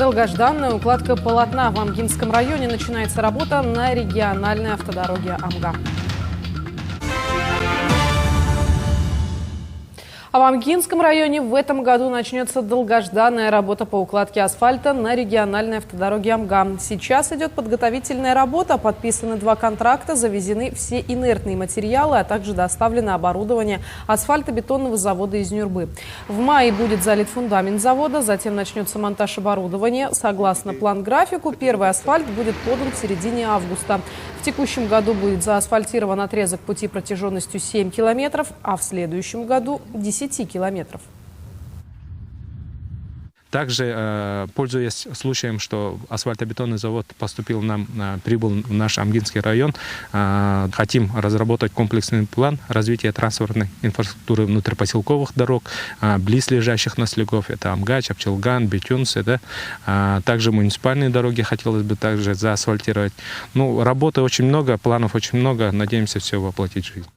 Долгожданная укладка полотна. В Амгинском районе начинается работа на региональной автодороге Амга. А в Амгинском районе в этом году начнется долгожданная работа по укладке асфальта на региональной автодороге Амга. Сейчас идет подготовительная работа, подписаны 2 контракта, завезены все инертные материалы, а также доставлено оборудование асфальтобетонного завода из Нюрбы. В мае будет залит фундамент завода, затем начнется монтаж оборудования. Согласно план-графику, первый асфальт будет подан в середине августа. В текущем году будет заасфальтирован отрезок пути протяженностью 7 километров, а в следующем году 10 километров. Также, пользуясь случаем, что асфальтобетонный завод прибыл в наш Амгинский район, хотим разработать комплексный план развития транспортной инфраструктуры внутрипоселковых дорог, близлежащих наследников, это Амгач, Апчелган, Бетюнс, также муниципальные дороги хотелось бы также заасфальтировать. Работы очень много, планов очень много, надеемся все воплотить в жизнь.